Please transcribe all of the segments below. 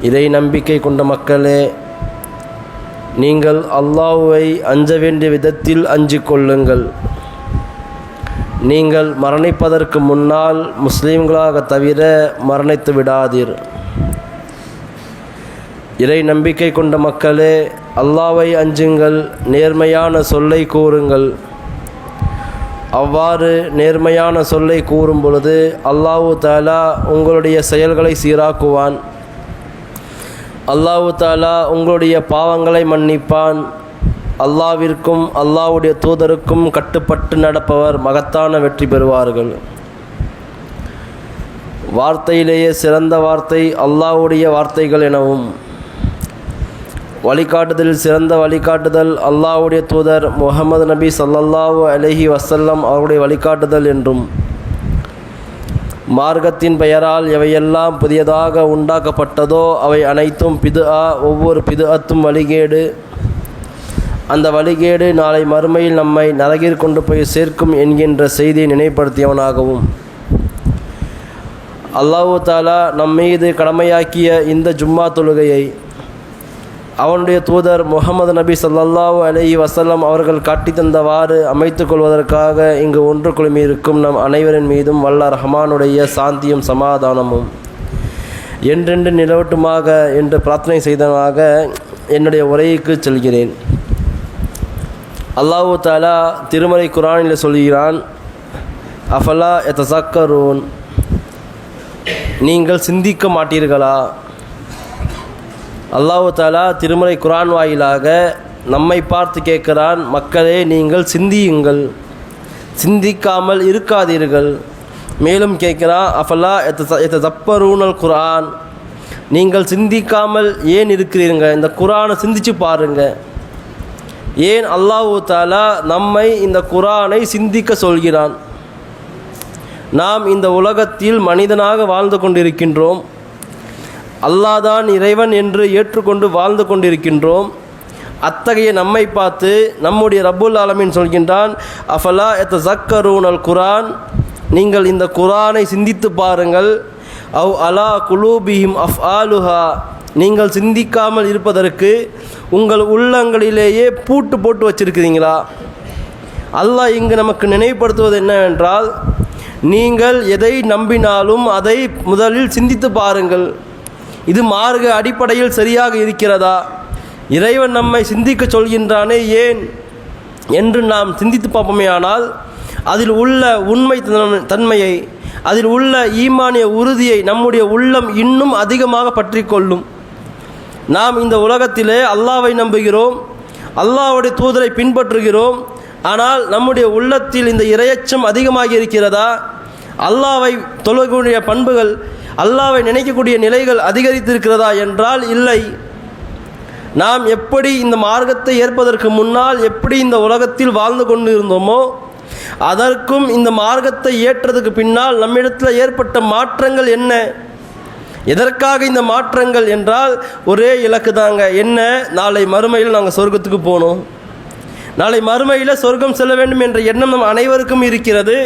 இறை நம்பிக்கை கொண்ட மக்களே, நீங்கள் அல்லாஹ்வை அஞ்ச வேண்டிய விதத்தில் அஞ்சிக் கொள்ளுங்கள். நீங்கள் மரணிப்பதற்கு முன்னால் முஸ்லீம்களாக தவிர மரணித்து விடாதீர். இறை நம்பிக்கை கொண்ட மக்களே, அல்லாஹ்வை அஞ்சுங்கள், நேர்மையான சொல்லை கூறுங்கள். அவ்வாறு நேர்மையான சொல்லை கூறும் பொழுது அல்லாஹு தஆலா உங்களுடைய செயல்களை சீராக்குவான். அல்லாஹு தஆலா உங்களுடைய பாவங்களை மன்னிப்பான். அல்லாஹ்விற்கும் அல்லாஹ்வுடைய தூதருக்கும் கட்டுப்பட்டு நடப்பவர் மகத்தான வெற்றி பெறுவார்கள். வார்த்தையிலேயே சிறந்த வார்த்தை அல்லாஹ்வுடைய வார்த்தைகள் எனவும், வழிகாட்டுதலில் சிறந்த வழிகாட்டுதல் அல்லாஹ்வுடைய தூதர் முஹம்மது நபி ஸல்லல்லாஹு அலைஹி வஸல்லம் அவருடைய வழிகாட்டுதல் என்றும், மார்க்கத்தின் பெயரால் எவையெல்லாம் புதியதாக உண்டாக்கப்பட்டதோ அவை அனைத்தும் பிதுஆ, ஒவ்வொரு பிதுஅத்தும் வழிகேடு. அந்த வழிகேடு நாளை மறுமையில் நம்மை நரகில் கொண்டு போய் சேர்க்கும் என்கின்ற செய்தியை நினைப்படுத்தியவனாகவும், அல்லாஹு தஆலா நம்மீது கடமையாக்கிய இந்த ஜும்மா தொழுகையை அவனுடைய தூதர் முஹம்மது நபி ஸல்லல்லாஹு அலைஹி வஸல்லம் அவர்கள் காட்டி தந்தவாறு அமைத்துக் கொள்வதற்காக இங்கு ஒன்று குழுமியிருக்கும் நம் அனைவரின் மீதும் வல்ல ரஹ்மானுடைய சாந்தியும் சமாதானமும் என்றென்று நிலவட்டுமாக என்று பிரார்த்தனை செய்ததாக என்னுடைய உரைக்கு செல்கிறேன். அல்லாஹு தஆலா திருமறை குர்ஆனில் சொல்கிறான், அஃபலா யதஸக்கரூன், நீங்கள் சிந்திக்க மாட்டீர்களா? அல்லாஹு தஆலா திருமறை குர்ஆன் வாயிலாக நம்மை பார்த்து கேட்கிறான், மக்களே நீங்கள் சிந்தியுங்கள், சிந்திக்காமல் இருக்காதீர்கள். மேலும் கேட்கிறான், அஃபலா யததப்பரூனல் குர்ஆன், நீங்கள் சிந்திக்காமல் ஏன் இருக்கிறீங்க? இந்த குர்ஆனை சிந்திச்சு பாருங்க. ஏன் அல்லாஹு தஆலா நம்மை இந்த குர்ஆனை சிந்திக்க சொல்கிறான்? நாம் இந்த உலகத்தில் மனிதனாக வாழ்ந்து கொண்டிருக்கின்றோம். அல்லாஹ் தான் இறைவன் என்று ஏற்றுக்கொண்டு வாழ்ந்து கொண்டிருக்கின்றோம். அத்தகைய நம்மை பார்த்து நம்முடைய ரப்புல் ஆலமீன் சொல்கின்றான், அஃபலா யதஸக்கரூனல் குர்ஆன், நீங்கள் இந்த குர்ஆனை சிந்தித்து பாருங்கள். அவ் அலா குலூபிஹிம் அஃஆலுஹா, நீங்கள் சிந்திக்காமல் இருப்பதற்கு உங்கள் உள்ளங்களிலேயே பூட்டு போட்டு வச்சிருக்கிறீங்களா? அல்லாஹ் இங்கு நமக்கு நினைவுபடுத்துவது என்னவென்றால், நீங்கள் எதை நம்பினாலும் அதை முதலில் சிந்தித்து பாருங்கள். இது மார்க்க அடிப்படையில் சரியாக இருக்கிறதா? இறைவன் நம்மை சிந்திக்க சொல்கின்றானே ஏன் என்று நாம் சிந்தித்து பார்ப்போமேயானால், அதில் உள்ள உண்மை தன்மையை, அதில் உள்ள ஈமானிய உறுதியை நம்முடைய உள்ளம் இன்னும் அதிகமாக பற்றி கொள்ளும். நாம் இந்த உலகத்திலே அல்லாஹ்வை நம்புகிறோம், அல்லாஹ்வுடைய தூதரை பின்பற்றுகிறோம். ஆனால் நம்முடைய உள்ளத்தில் இந்த இரையச்சம் அதிகமாகி இருக்கிறதா? அல்லாஹ்வை தொழக்கூடிய பண்புகள், அல்லாஹ்வை நினைக்கக்கூடிய நிலைகள் அதிகரித்திருக்கிறதா என்றால் இல்லை. நாம் எப்படி இந்த மார்க்கத்தை ஏற்பதற்கு முன்னால் எப்படி இந்த உலகத்தில் வாழ்ந்து கொண்டு இருந்தோமோ, அதற்கும் இந்த மார்க்கத்தை ஏற்றதுக்கு பின்னால் நம்மிடத்தில் ஏற்பட்ட மாற்றங்கள் என்ன? எதற்காக இந்த மாற்றங்கள் என்றால் ஒரே இலக்கு தாங்க. என்ன? நாளை மறுமையில் நாங்கள் சொர்க்கத்துக்கு போகணும், நாளை மறுமையில் சொர்க்கம் செல்ல வேண்டும் என்ற எண்ணம் நம் அனைவருக்கும் இருக்கிறது.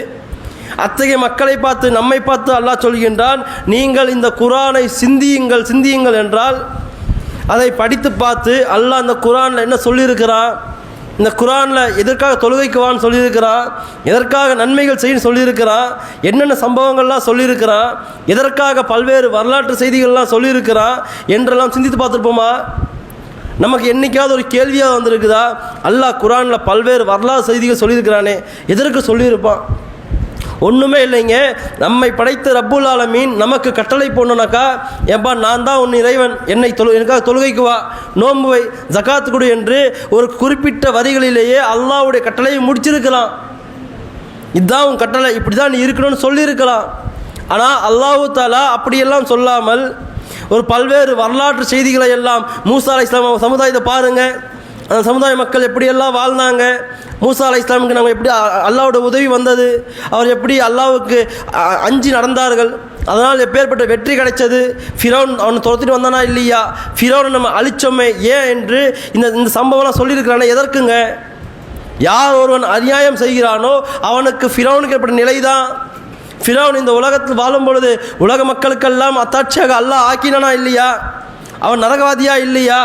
அத்தகைய மக்களை பார்த்து நம்மை பார்த்து அல்லாஹ் சொல்கின்றான், நீங்கள் இந்த குர்ஆனை சிந்தியுங்கள், சிந்தியுங்கள் என்றால் அதை படித்து பார்த்து அல்லாஹ் அந்த குர்ஆனில் என்ன சொல்லியிருக்கிறான், இந்த குர்ஆனில் எதற்காக தொழுகைக்குவான்னு சொல்லியிருக்கிறான், எதற்காக நன்மைகள் செய்யணும் சொல்லியிருக்கிறான், என்னென்ன சம்பவங்கள்லாம் சொல்லியிருக்கிறான், எதற்காக பல்வேறு வரலாற்று செய்திகள்லாம் சொல்லியிருக்கிறான் என்றெல்லாம் சிந்தித்து பார்த்துருப்போமா? நமக்கு என்றைக்காவது ஒரு கேள்வியாக வந்திருக்குதா? அல்லாஹ் குர்ஆனில் பல்வேறு வரலாறு செய்திகள் சொல்லியிருக்கிறானே, எதற்கு சொல்லியிருப்பான்? ஒன்றுமே இல்லைங்க. நம்மை படைத்த ரப்புல் ஆலமீன் நமக்கு கட்டளை போடணுனாக்கா, ஏப்பா நான் தான் உன் இறைவன், எனக்காக தொழுகைக்கு வா, நோன்பு வை, ஜகாத்து கொடு என்று ஒரு குறிப்பிட்ட வரிகளிலேயே அல்லாஹ்வுடைய கட்டளையை முடிச்சிருக்கலாம். இதுதான் உன் கட்டளை, இப்படி தான் நீ இருக்கணும்னு சொல்லியிருக்கலாம். ஆனால் அல்லாஹு தஆலா அப்படியெல்லாம் சொல்லாமல் ஒரு பல்வேறு வரலாற்று செய்திகளை எல்லாம், மூசா அலைஹிஸ்ஸலாம் சமுதாயத்தை பாருங்கள், அந்த சமுதாய மக்கள் எப்படியெல்லாம் வாழ்ந்தாங்க, மூசா அலைஹிஸ்ஸலாமுக்கு நம்ம எப்படி அல்லாஹ்வோட உதவி வந்தது, அவர் எப்படி அல்லாஹ்வுக்கு அஞ்சி நடந்தார்கள், அதனால் எப்பேற்பட்ட வெற்றி கிடைச்சது, ஃபிரௌன் அவனை துரத்திட்டு வந்தானா இல்லையா, ஃபிரௌனை நம்ம அழிச்சோமே ஏன் என்று இந்த சம்பவம்லாம் சொல்லியிருக்கிறானே எதற்குங்க? யார் ஒருவன் அநியாயம் செய்கிறானோ அவனுக்கு ஃபிரௌனுக்கு ஏற்பட்ட நிலை தான். ஃபிரௌன் இந்த உலகத்தில் வாழும் பொழுது உலக மக்களுக்கெல்லாம் அத்தாட்சியாக அல்லாஹ் ஆக்கினானா இல்லையா? அவன் நரகவாதியா இல்லையா?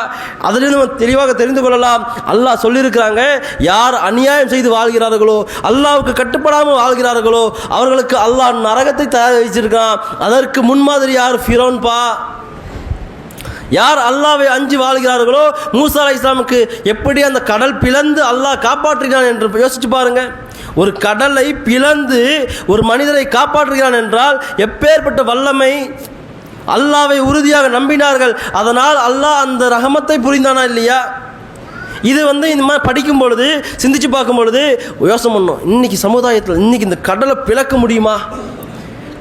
அதிலிருந்து நம்ம தெளிவாக தெரிந்து கொள்ளலாம். அல்லாஹ் சொல்லியிருக்கிறாங்க, யார் அநியாயம் செய்து வாழ்கிறார்களோ, அல்லாஹ்வுக்கு கட்டுப்படாமல் வாழ்கிறார்களோ, அவர்களுக்கு அல்லாஹ் நரகத்தை தயார் வச்சிருக்கான். அதற்கு முன்மாதிரி யார்? ஃபிரௌன்பா. யார் அல்லாஹ்வை அஞ்சி வாழ்கிறார்களோ, மூசா அலைஹிஸ்ஸலாமுக்கு எப்படி அந்த கடல் பிளந்து அல்லாஹ் காப்பாற்றுகிறான் என்று யோசிச்சு பாருங்க. ஒரு கடலை பிளந்து ஒரு மனிதரை காப்பாற்றுகிறான் என்றால் எப்பேற்பட்ட வல்லமை! அல்லாஹ்வை உறுதியாக நம்பினார்கள், அதனால் அல்லாஹ் அந்த ரஹமத்தை புரிந்தானா இல்லையா? இது இந்த மாதிரி படிக்கும் பொழுது, சிந்திச்சு பார்க்கும் பொழுது யோசனை பண்ணோம். இன்னைக்கு சமுதாயத்தில் இன்னைக்கு இந்த கடலை பிளக்க முடியுமா?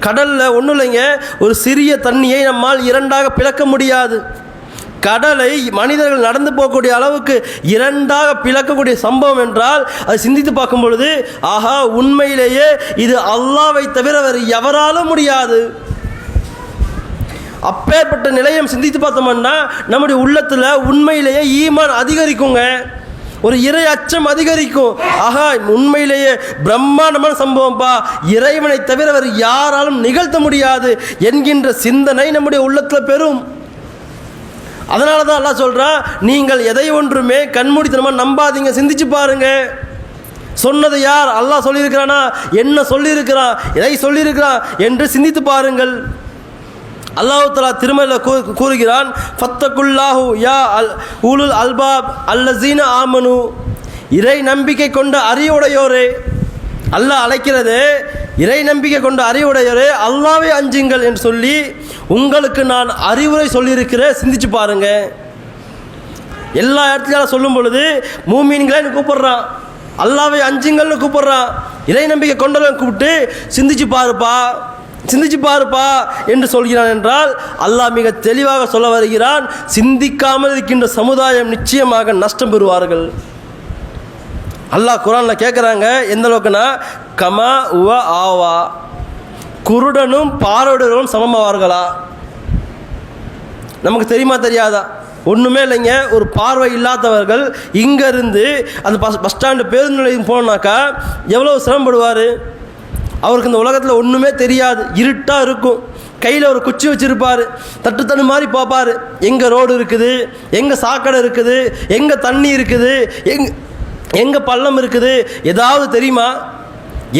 கடலில் ஒன்றும் இல்லைங்க, ஒரு சிறிய தண்ணியை நம்மால் இரண்டாக பிளக்க முடியாது. கடலை மனிதர்கள் நடந்து போகக்கூடிய அளவுக்கு இரண்டாக பிளக்கக்கூடிய சம்பவம் என்றால் அதை சிந்தித்து பார்க்கும் பொழுது, ஆஹா, உண்மையிலேயே இது அல்லாஹ்வை தவிர வேறு எவராலும் முடியாது. அப்பேற்பட்ட நிலையம் சிந்தித்து பார்த்தோம்னா நம்முடைய உள்ளத்தில் உண்மையிலேயே ஈமான் அதிகரிக்குங்க, ஒரு இறை அச்சம் அதிகரிக்கும். ஆகா, உண்மையிலேயே பிரம்மாண்டமான சம்பவம்பா, இறைவனை தவிர வேறு யாராலும் நிகழ்த்த முடியாது என்கின்ற சிந்தனை நம்முடைய உள்ளத்தில் பெறும். அதனால தான் அல்லாஹ் சொல்கிறான், நீங்கள் எதை ஒன்றுமே கண்மூடித்தனமாக நம்பாதீங்க, சிந்திச்சு பாருங்க. சொன்னது யார்? அல்லாஹ் சொல்லியிருக்கிறானா? என்ன சொல்லியிருக்கிறான்? எதை சொல்லியிருக்கிறான் என்று சிந்தித்து பாருங்கள். அல்லாஹ் தஆலா திருமறையில் கூறுகிறான், ஃபத்தகுல்லாஹு யா உலுல் அல்பாப் அல்லஸீன ஆமனு, இறை நம்பிக்கை கொண்ட அறிவுடையோரே. அல்லாஹ் அழைக்கிறது, இறை நம்பிக்கை கொண்ட அறிவுடையோரே, அல்லாஹ்வை அஞ்சுங்கள் என்று சொல்லி உங்களுக்கு நான் அறிவுரை சொல்லியிருக்கிறேன். சிந்திச்சு பாருங்க. எல்லா இடத்துலையும் சொல்லும் பொழுது மூமீன்களே கூப்பிடுறான், அல்லாஹ்வை அஞ்சுங்கள்னு கூப்பிடுறான், இறை நம்பிக்கை கொண்டவன் கூப்பிட்டு சிந்திச்சு பாருப்பா, சிந்திச்சு பாருப்பா என்று சொல்கிறான். என்றால் அல்லாஹ் மிக தெளிவாக சொல்ல வருகிறான், சிந்திக்காமல் இருக்கின்ற சமுதாயம் நிச்சயமாக நஷ்டம் பெறுவார்கள். அல்லாஹ் குர்ஆனில் கேட்குறாங்க, எந்த அளவுக்குன்னா, கமா உவ ஆவா, குருடனும் பார்வையுடனும் சமமாவார்களா? நமக்கு தெரியுமா தெரியாதா? ஒன்றுமே இல்லைங்க. ஒரு பார்வை இல்லாதவர்கள் இங்கேருந்து அந்த பஸ் ஸ்டாண்டு பேருந்து நிலையம் போனாக்கா எவ்வளோ சிரமப்படுவார். அவருக்கு இந்த உலகத்தில் ஒன்றுமே தெரியாது, இருட்டாக இருக்கும், கையில் ஒரு குச்சி வச்சுருப்பார், தட்டு மாதிரி பார்ப்பார், எங்கே ரோடு இருக்குது, எங்கே சாக்கடை இருக்குது, எங்கே தண்ணி இருக்குது, எங்கே பள்ளம் இருக்குது, ஏதாவது தெரியுமா?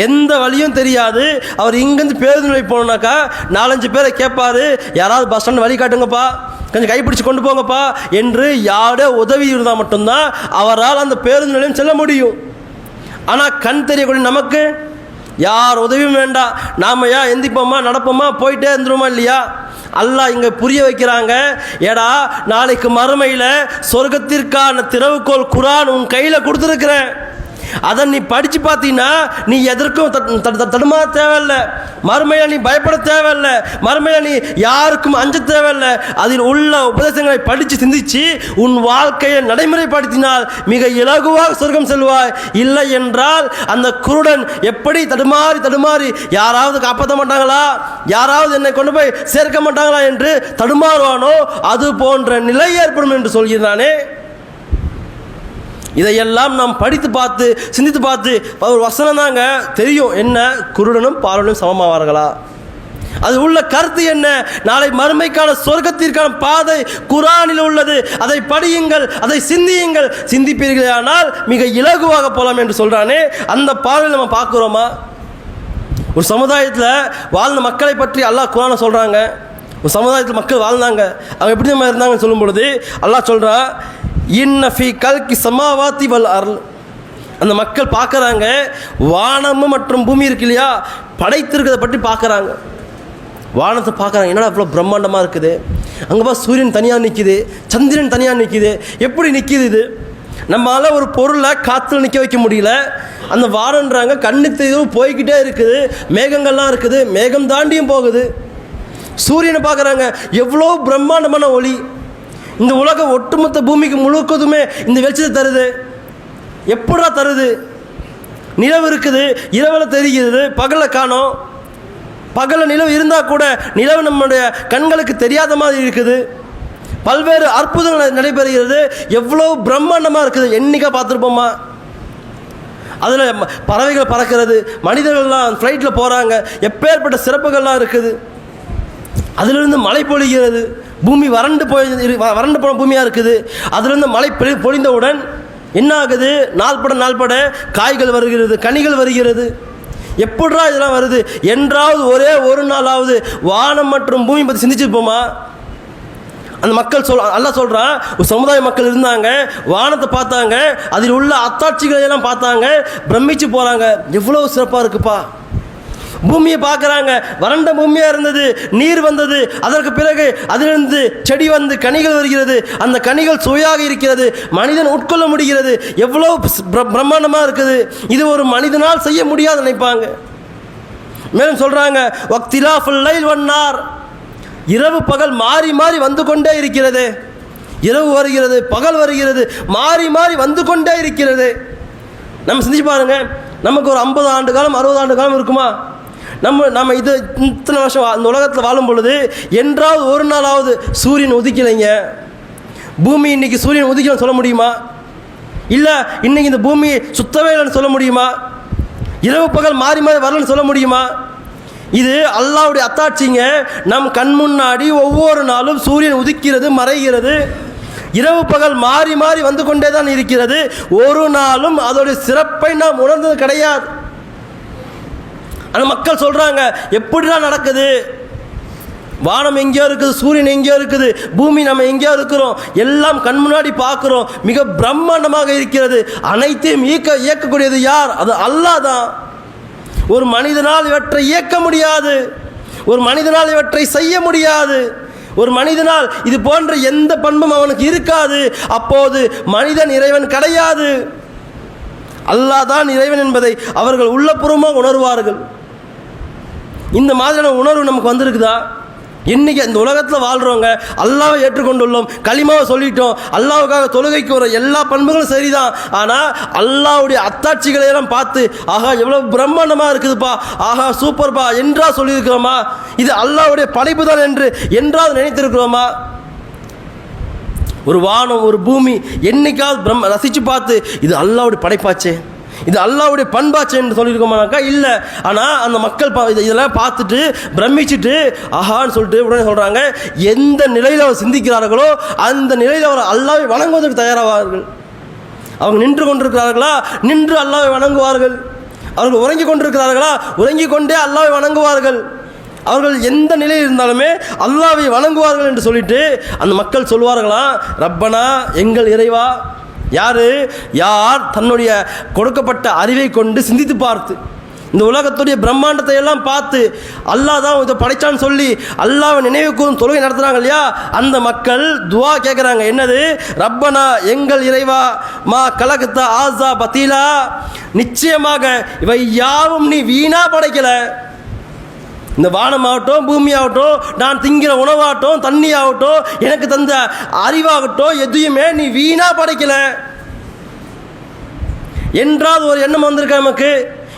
எந்த வழியும் தெரியாது. அவர் இங்கேருந்து பேருந்து நிலையம் போனாக்கா 4-5 பேரை கேட்பார், யாராவது பஸ் ஸ்டாண்ட் வழி காட்டுங்கப்பா, கொஞ்சம் கைப்பிடிச்சு கொண்டு போங்கப்பா என்று யாரோ உதவி இருந்தால் மட்டும்தான் அவரால் அந்த பேருந்து நிலையம் செல்ல முடியும். ஆனால் கண் தெரியக்கூடிய நமக்கு யார் உதவியும் வேண்டாம், நாம எந்திப்போமா, நடப்போமா, போயிட்டே இருந்துருமா இல்லையா? அல்லாஹ் இங்கே புரிய வைக்கிறாங்க, ஏடா நாளைக்கு மறுமையில் சொர்க்கத்திற்கான திறவுகோல் குர்ஆன் உன் கையில் கொடுத்துருக்குறேன், அதை நீ படித்து பார்த்தீங்கன்னா நீ எதற்கும் தடுமாற தேவையில்லை, மறுமையில் நீ பயப்பட தேவையில்லை, மறுமையில் நீ யாருக்கும் அஞ்ச தேவையில்லை. அதில் உள்ள உபதேசங்களை படித்து சிந்திச்சு உன் வாழ்க்கையை நடைமுறைப்படுத்தினால் மிக இலகுவாக சொர்க்கம் செல்வாய். இல்லை என்றால் அந்த குருடன் எப்படி தடுமாறி யாராவது காப்பாற்ற மாட்டாங்களா, யாராவது என்னை கொண்டு போய் சேர்க்க மாட்டாங்களா என்று தடுமாறுவானோ அது போன்ற நிலை ஏற்படும் என்று சொல்கிறானே. இதையெல்லாம் நாம் படித்து பார்த்து சிந்தித்து பார்த்து ஒரு வசனம் தாங்க தெரியும், என்ன, குருடனும் பார்வையும் சமமாவார்களா? அது உள்ள கருத்து என்ன? நாளை மறுமைக்கான சொர்க்கத்திற்கான பாதை குர்ஆனில் உள்ளது, அதை படியுங்கள், அதை சிந்தியுங்கள், சிந்திப்பீர்களானால் மிக இலகுவாக போகலாம் என்று சொல்கிறானே. அந்த பார்வையில் நம்ம பார்க்குறோமா? ஒரு சமுதாயத்தில் வாழ்ந்த மக்களை பற்றி அல்லாஹ் குர்ஆனில் சொல்கிறாங்க. ஒரு சமுதாயத்தில் மக்கள் வாழ்ந்தாங்க, அவங்க எப்படி நம்ம இருந்தாங்கன்னு சொல்லும் பொழுது அல்லாஹ் சொல்கிறான், இன்ன ஃபீ கல்கி சமாவாத்தி வல் அர்ல், அந்த மக்கள் பார்க்குறாங்க, வானமும் மற்றும் பூமி இருக்கு இல்லையா, படைத்திருக்கிறத பற்றி பார்க்குறாங்க. வானத்தை பார்க்குறாங்க, என்னடா இவ்வளோ பிரம்மாண்டமாக இருக்குது, அங்கே சூரியன் தனியாக நிற்கிது, சந்திரன் தனியாக நிற்கிது, எப்படி நிற்கிது இது? நம்மளால் ஒரு பொருளை காற்றுல நிற்க வைக்க முடியல, அந்த வானன்றாங்க கண்ணுக்கு தெரியும் போய்கிட்டே இருக்குது, மேகங்கள்லாம் இருக்குது, மேகம் தாண்டியும் போகுது. சூரியனை பார்க்குறாங்க, எவ்வளோ பிரம்மாண்டமான ஒளி, இந்த உலகம் ஒட்டுமொத்த பூமிக்கு முழுக்கதுமே இந்த வெளிச்சத்தை தருது, எப்படா தருது? நிலவு இருக்குது, இரவில் தெரிகிறது, பகலில் காணோம், பகலில் நிலவு இருந்தால் கூட நிலவு நம்முடைய கண்களுக்கு தெரியாத மாதிரி இருக்குது. பல்வேறு அற்புதங்கள் நடைபெறுகிறது, எவ்வளோ பிரம்மாண்டமாக இருக்குது, என்னைக்கா பார்த்துருப்போமா? அதில் பறவைகள் பறக்கிறது, மனிதர்கள்லாம் ஃப்ளைட்டில் போகிறாங்க, எப்பேற்பட்ட சிறப்புகள்லாம் இருக்குது. அதிலிருந்து மழை பொழிகிறது, பூமி வறண்டு போன பூமியாக இருக்குது. அதிலிருந்து மழை பொழிந்தவுடன் என்ன ஆகுது? நாள்பட காய்கள் வருகிறது, கனிகள் வருகிறது. எப்படிரா இதெல்லாம் வருது என்றாவது ஒரே ஒரு நாளாவது வானம் மற்றும் பூமி பற்றி சிந்திச்சிருப்போமா? அந்த மக்கள் அல்லாஹ் சொல்கிறான், ஒரு சமுதாய மக்கள் இருந்தாங்க, வானத்தை பார்த்தாங்க, அதில் உள்ள அத்தாட்சிகளை எல்லாம் பார்த்தாங்க, பிரமிச்சு போகிறாங்க. எவ்வளோ சிறப்பாக இருக்குப்பா. பூமியை பார்க்குறாங்க, வறண்ட பூமியாக இருந்தது, நீர் வந்தது, அதற்கு பிறகு அதிலிருந்து செடி வந்து கனிகள் வருகிறது, அந்த கனிகள் சுவையாக இருக்கிறது, மனிதன் உட்கொள்ள முடிகிறது. எவ்வளோ பிரம்மாண்டமாக இருக்குது. இது ஒரு மனிதனால் செய்ய முடியாது நினைப்பாங்க. மேலும் சொல்கிறாங்க, வக்திலாஃபுல் லைல் வன்னார், இரவு பகல் மாறி மாறி வந்து கொண்டே இருக்கிறது. இரவு வருகிறது, பகல் வருகிறது, மாறி மாறி வந்து கொண்டே இருக்கிறது. நம்ம சிந்திச்சு பாருங்க, நமக்கு ஒரு 50 ஆண்டு காலம் 60 ஆண்டு காலம் இருக்குமா? நம்ம இது இத்தனை வருஷம் இந்த உலகத்தில் வாழும் பொழுது என்றாவது ஒரு நாளாவது சூரியன் உதிக்கலைங்க. பூமி இன்னைக்கு சூரியன் உதிக்கலன்னு சொல்ல முடியுமா? இல்லை இன்னைக்கு இந்த பூமி சுத்தவே இல்லைன்னு சொல்ல முடியுமா? இரவு பகல் மாறி மாறி வரலன்னு சொல்ல முடியுமா? இது அல்லாஹ்வுடைய அத்தாட்சிங்க. நம் கண் முன்னாடி ஒவ்வொரு நாளும் சூரியன் உதிக்கிறது, மறைகிறது, இரவு பகல் மாறி மாறி வந்து கொண்டே தான் இருக்கிறது. ஒரு நாளும் அதோடைய சிறப்பை நாம் உணர்ந்தது கிடையாது. அந்த மக்கள் சொல்கிறாங்க, எப்படிலாம் நடக்குது? வானம் எங்கேயோ இருக்குது, சூரியன் எங்கேயோ இருக்குது, பூமி நம்ம எங்கேயோ இருக்கிறோம், எல்லாம் கண் முன்னாடி பார்க்குறோம், மிக பிரம்மாண்டமாக இருக்கிறது. அனைத்தையும் இயக்கக்கூடியது யார்? அது அல்லாஹ் தான். ஒரு மனிதனால் இவற்றை இயக்க முடியாது, ஒரு மனிதனால் இவற்றை செய்ய முடியாது, ஒரு மனிதனால் இது போன்ற எந்த பண்பும் அவனுக்கு இருக்காது. அப்போது மனிதன் இறைவன் கிடையாது, அல்லாஹ் தான் இறைவன் என்பதை அவர்கள் உள்ளபூர்வமாக உணர்வார்கள். இந்த மாதிரியான உணர்வு நமக்கு வந்திருக்குதா? இன்னைக்கு இந்த உலகத்தில் வாழ்கிறவங்க அல்லாஹ்வை ஏற்றுக்கொண்டுள்ளோம், களிமாவை சொல்லிட்டோம், அல்லாஹ்வுக்காக தொழுகைக்கு வர எல்லா பண்புகளும் சரிதான். ஆனால் அல்லாஹ்வுடைய அத்தாட்சிகளை எல்லாம் பார்த்து ஆஹா எவ்வளோ பிரம்மாண்டமாக இருக்குதுப்பா, ஆஹா சூப்பர்பா என்றா சொல்லியிருக்கிறோமா? இது அல்லாஹ்வுடைய படைப்பு தான் என்றாவது நினைத்திருக்கிறோமா? ஒரு வானம், ஒரு பூமி என்னைக்காவது ரசித்து பார்த்து இது அல்லாஹ்வுடைய படைப்பாச்சே, இது அல்லாஹ்வுடைய பண்பாச்சு என்று சொல்லியிருக்கோமானாக்கா இல்லை. ஆனால் அந்த மக்கள் இதெல்லாம் பார்த்துட்டு பிரமிச்சுட்டு ஆஹான்னு சொல்லிட்டு உடனே சொல்கிறாங்க, எந்த நிலையில் அவர் சிந்திக்கிறார்களோ அந்த நிலையில் அவர் அல்லாஹ்வை வணங்குவதற்கு தயாராவார்கள். அவங்க நின்று கொண்டிருக்கிறார்களா, நின்று அல்லாஹ்வை வணங்குவார்கள். அவர்கள் உறங்கி கொண்டிருக்கிறார்களா, உறங்கி கொண்டே அல்லாஹ்வை வணங்குவார்கள். அவர்கள் எந்த நிலையில் இருந்தாலுமே அல்லாஹ்வை வணங்குவார்கள் என்று சொல்லிட்டு அந்த மக்கள் சொல்வார்களாம், ரப்பனா எங்கள் இறைவா. யார் தன்னுடைய கொடுக்கப்பட்ட அறிவை கொண்டு சிந்தித்து பார்த்து இந்த உலகத்துடைய பிரம்மாண்டத்தை எல்லாம் பார்த்து அல்லாஹ் தான் இதை படைச்சான்னு சொல்லி அல்லாஹ்வை நினைவு கூறும் தொழுகை நடத்துகிறாங்க இல்லையா, அந்த மக்கள் துவா கேட்குறாங்க. என்னது? ரப்பனா எங்கள் இறைவா, மா கலகத்த ஆசா பத்தீலா, நிச்சயமாக இவை யாவும் நீ வீணா படைக்கல. இந்த வானமாகட்டும், பூமியாகட்டும், நான் திங்கிற உணவாகட்டும், தண்ணி ஆகட்டும், எனக்கு தந்த அறிவாகட்டும், எதையுமே நீ வீணா படைக்கல என்றால் ஒரு எண்ணம் வந்திருக்க நமக்கு.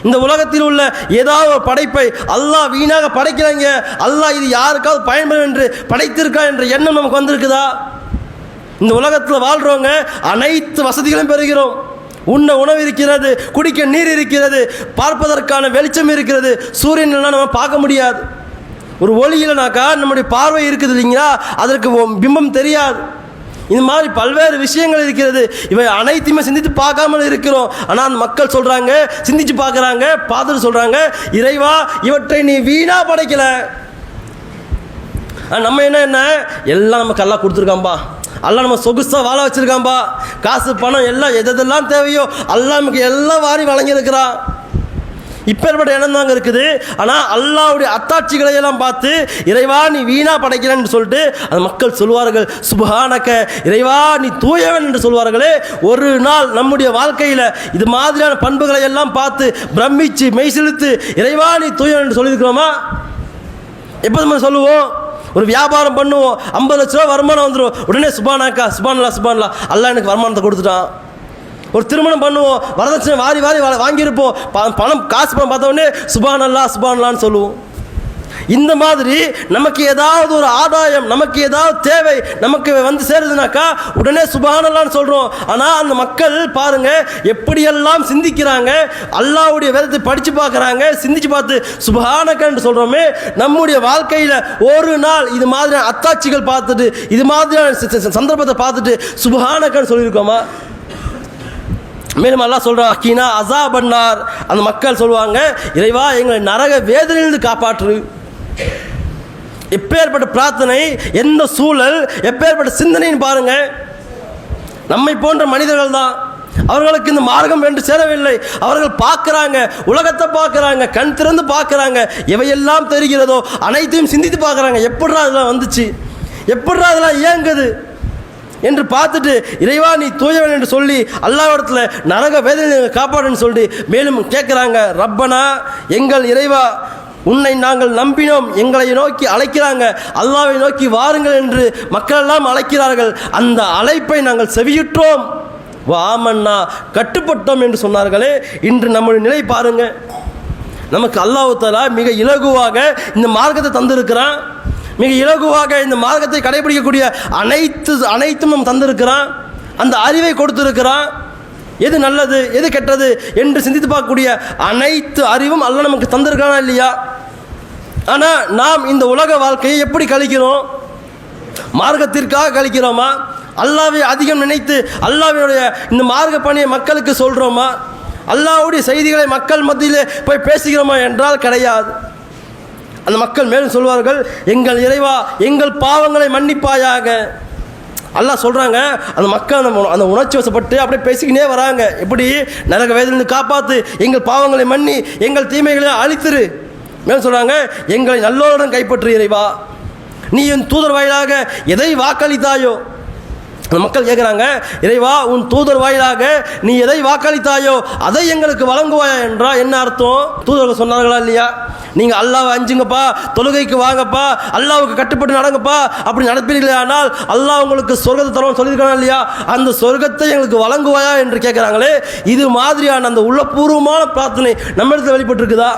இந்த உலகத்தில் உள்ள ஏதாவது ஒரு படைப்பை அல்லாஹ் வீணாக படைக்கிறாங்க, அல்லாஹ் இது யாருக்காவது பயன்படும் என்று படைத்திருக்கா என்ற எண்ணம் நமக்கு வந்திருக்குதா? இந்த உலகத்தில் வாழ்கிறவங்க அனைத்து வசதிகளும் பெறுகிறோம். உண்ண உணவு இருக்கிறது, குடிக்க நீர் இருக்கிறது, பார்ப்பதற்கான வெளிச்சம் இருக்கிறது. சூரியன்லாம் நம்ம பார்க்க முடியாது. ஒரு ஒளி இல்லைனாக்கா நம்முடைய பார்வை இருக்குது இல்லைங்களா, அதற்கு பிம்பம் தெரியாது. இந்த மாதிரி பல்வேறு விஷயங்கள் இருக்கிறது. இவை அனைத்தையுமே சிந்தித்து பார்க்காமல் இருக்கிறோம். ஆனால் அந்த மக்கள் சொல்கிறாங்க, சிந்தித்து பார்க்குறாங்க, பார்த்துட்டு சொல்கிறாங்க, இறைவா இவற்றை நீ வீணா படைக்கல. நம்ம என்ன எல்லாம் நமக்கு அல்லாஹ் கொடுத்துருக்காம்பா, அல்லாஹ் நம்ம சொகுசாக வாழ வச்சுருக்காம்பா, காசு பணம் எல்லாம் எதெல்லாம் தேவையோ அல்லாஹ் நமக்கு எல்லாம் வாரி வழங்கியிருக்கிறான். இப்பேற்பட்ட இடம் தாங்க இருக்குது. ஆனால் அல்லாஹ்வுடைய அத்தாட்சிகளை எல்லாம் பார்த்து இறைவா நீ வீணா படைக்கிறேன்னு சொல்லிட்டு அந்த மக்கள் சொல்வார்கள், சுப்ஹானக இறைவா நீ தூயவன் என்று சொல்வார்களே. ஒரு நாள் நம்முடைய வாழ்க்கையில் இது மாதிரியான பண்புகளை எல்லாம் பார்த்து பிரமிச்சு மெய் செலுத்து இறைவா நீ தூயவன் என்று சொல்லியிருக்கிறோமா? எப்போ நம்ம சொல்லுவோம்? ஒரு வியாபாரம் பண்ணுவோம், 50 லட்ச ரூபா வருமானம் வந்துடும், உடனே சுபானாக்கா சுபான்லா சுபான்லா அல்லாஹ் எனக்கு வருமானத்தை கொடுத்துட்டான். ஒரு திருமணம் பண்ணுவோம், வரதட்சணை வாரி வாங்கியிருப்போம், பணம் காசு பணம் பார்த்தோடனே சுபான் அல்லா சுபான்லான்னு சொல்லுவோம். இந்த மாதிரி நமக்கு ஏதாவது ஒரு ஆதாயம், நமக்கு ஏதாவது தேவை நமக்கு வந்து சேருதுனாக்கா உடனே சுப்ஹானல்லாஹ்னு சொல்றோம். ஆனால் அந்த மக்கள் பாருங்க எப்படியெல்லாம் சிந்திக்கிறாங்க, அல்லாஹ்வுடைய வேதத்தை படித்து பார்க்குறாங்க, சிந்திச்சு பார்த்து சுப்ஹானக்கன்னு சொல்றோமே. நம்முடைய வாழ்க்கையில் ஒரு நாள் இது மாதிரியான அத்தாட்சிகள் பார்த்துட்டு, இது மாதிரியான சந்தர்ப்பத்தை பார்த்துட்டு சுப்ஹானக்கன்னு சொல்லியிருக்கோமா? மேலும் அல்லாஹ் சொல்றான், அக்கீனா அஸாபன்னார், அந்த மக்கள் சொல்லுவாங்க, இறைவா எங்களை நரக வேதனையிலிருந்து காப்பாற்று. எப்பேற்பட்ட பிரார்த்தனை, எந்த சூழல், எப்பேற்பட்ட சிந்தனைன்னு பாருங்க. நம்மை போன்ற மனிதர்கள் தான், அவர்களுக்கு இந்த மார்க்கம் என்று சேரவில்லை. அவர்கள் பார்க்குறாங்க, உலகத்தை பார்க்குறாங்க, கண் திறந்து பார்க்குறாங்க, எவையெல்லாம் தெரிகிறதோ அனைத்தையும் சிந்தித்து பார்க்குறாங்க. எப்படிடா அதெல்லாம் வந்துச்சு, எப்படிடா அதெல்லாம் இயங்குது என்று பார்த்துட்டு இறைவா நீ தூயவன் என்று சொல்லி அல்லாஹ்விடத்தில் நரக வேதனை காப்பாடுன்னு சொல்லி மேலும் கேட்குறாங்க, ரப்பனா எங்கள் இறைவா உன்னை நாங்கள் நம்பினோம், எங்களை நோக்கி அழைக்கிறாங்க, அல்லாஹ்வை நோக்கி வாருங்கள் என்று மக்கள் எல்லாம் அழைக்கிறார்கள். அந்த அழைப்பை நாங்கள் செவியுற்றோம், வாமன்னா கட்டுப்பட்டோம் என்று சொன்னார்களே. இன்று நம்முடைய நிலை பாருங்க. நமக்கு அல்லாஹ் தஆலா மிக இலகுவாக இந்த மார்க்கத்தை தந்திருக்கிறான், மிக இலகுவாக இந்த மார்க்கத்தை கடைபிடிக்கக்கூடிய அனைத்தும் நம்ம தந்திருக்கிறான், அந்த அறிவை கொடுத்திருக்கிறான். எது நல்லது எது கெட்டது என்று சிந்தித்து பார்க்கக்கூடிய அனைத்து அறிவும் அல்லாஹ் நமக்கு தந்திருக்கானா இல்லையா? ஆனால் நாம் இந்த உலக வாழ்க்கையை எப்படி கழிக்கிறோம்? மார்க்கத்திற்காக கழிக்கிறோமா? அல்லாஹ்வை அதிகம் நினைத்து அல்லாஹ்வுடைய இந்த மார்க்க பணியை மக்களுக்கு சொல்கிறோமா? அல்லாஹ்வுடைய செய்திகளை மக்கள் மத்தியிலே போய் பேசுகிறோமா என்றால் கிடையாது. அந்த மக்கள் மேலும் சொல்வார்கள், எங்கள் இறைவா எங்கள் பாவங்களை மன்னிப்பாயாக. அல்லாஹ் சொல்கிறாங்க, அந்த மக்கள் அந்த உணர்ச்சி வசப்பட்டு அப்படியே பேசிக்கினே வராங்க. எப்படி நரக வேதனையிலிருந்து காப்பாற்று, எங்கள் பாவங்களை மன்னி, எங்கள் தீமைகளை அழித்திரு. மேலும் சொல்கிறாங்க, எங்களை நல்லோருடன் கைப்பற்று இறைவா, நீ என் தூதர் வாயிலாக எதை வாக்களித்தாயோ. அந்த மக்கள் கேட்குறாங்க, இறைவா உன் தூதர் வாயிலாக நீ எதை வாக்களித்தாயோ அதை எங்களுக்கு வழங்குவாயா என்றால் என்ன அர்த்தம்? தூதர்கள் சொன்னார்களா இல்லையா, நீங்கள் அல்லாஹ்வை அஞ்சுங்கப்பா, தொழுகைக்கு வாங்கப்பா, அல்லாஹ்வுக்கு கட்டுப்பட்டு நடங்கப்பா, அப்படி நடப்பீர்களே ஆனால் அல்லாஹ் உங்களுக்கு சொர்க்கத்தை தருவான்னு சொல்லியிருக்கானா இல்லையா, அந்த சொர்க்கத்தை எங்களுக்கு வழங்குவாயா என்று கேட்குறாங்களே. இது மாதிரியான அந்த உள்ளபூர்வமான பிரார்த்தனை நம்ம இடத்துல வெளிப்பட்டிருக்குதா?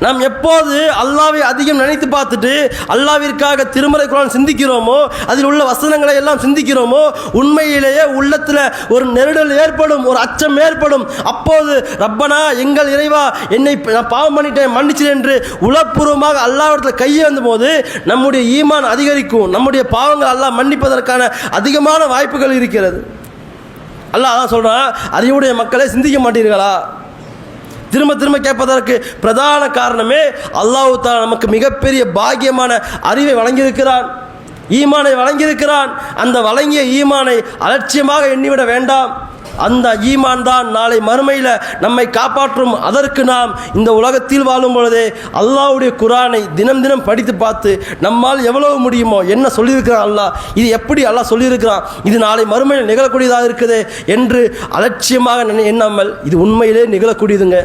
நாம் எப்போது அல்லாஹ்வை அதிகம் நினைத்து பார்த்துட்டு அல்லாஹ்விற்காக திருமறை குர்ஆன் சிந்திக்கிறோமோ, அதில் உள்ள வசனங்களை எல்லாம் சிந்திக்கிறோமோ, உண்மையிலேயே உள்ளத்தில் ஒரு நெருடல் ஏற்படும், ஒரு அச்சம் ஏற்படும். அப்போது ரப்பனா எங்கள் இறைவா என்னை நான் பாவம் பண்ணிட்டேன் மன்னிச்சிரு என்று உளப்பூர்வமாக அல்லாஹ்விடத்தில் கையை வந்தபோது நம்முடைய ஈமான் அதிகரிக்கும், நம்முடைய பாவங்கள் அல்லாஹ் மன்னிப்பதற்கான அதிகமான வாய்ப்புகள் இருக்கிறது. அல்லாஹ் அதான் சொல்கிறான், அறிவுடைய மக்களை சிந்திக்க மாட்டீர்களா? திரும்ப திரும்ப கேட்பதற்கு பிரதான காரணமே அல்லாஹ் தஆலா நமக்கு மிகப்பெரிய பாக்கியமான அறிவை வழங்கியிருக்கிறான், ஈமானை வழங்கியிருக்கிறான். அந்த வழங்கிய ஈமானை அலட்சியமாக எண்ணிவிட வேண்டாம். அந்த ஈமான் தான் நாளை மறுமையில் நம்மை காப்பாற்றும். அதற்கு நாம் இந்த உலகத்தில் வாழும் பொழுதே அல்லாஹ்வுடைய குர்ஆனை தினம் தினம் படித்து பார்த்து நம்மால் எவ்வளவு முடியுமோ, என்ன சொல்லியிருக்கிறான் அல்லாஹ், இது எப்படி அல்லாஹ் சொல்லியிருக்கிறான், இது நாளை மறுமையில் நிகழக்கூடியதாக இருக்குது என்று அலட்சியமாக எண்ணாமல் இது உண்மையிலே நிகழக்கூடியதுங்க,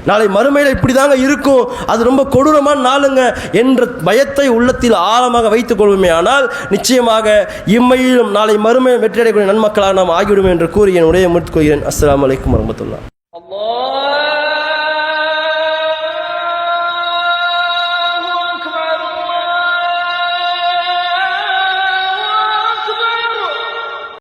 நாளை மறுமையில் இப்படி தாங்க இருக்கும், அது ரொம்ப கொடூரமான நாளுங்க என்ற பயத்தை உள்ளத்தில் ஆழமாக வைத்துக் கொள்வோமே ஆனால் நிச்சயமாக இம்மையிலும் நாளை மறுமையில் வெற்றியடையக்கூடிய நன்மக்களாக நாம் ஆகிவிடுவோம் என்று கூறி என் உரையை முடித்துக் கொள்கிறேன். அஸ்ஸலாமு அலைக்கும் வரஹ்மத்துல்லாஹ்.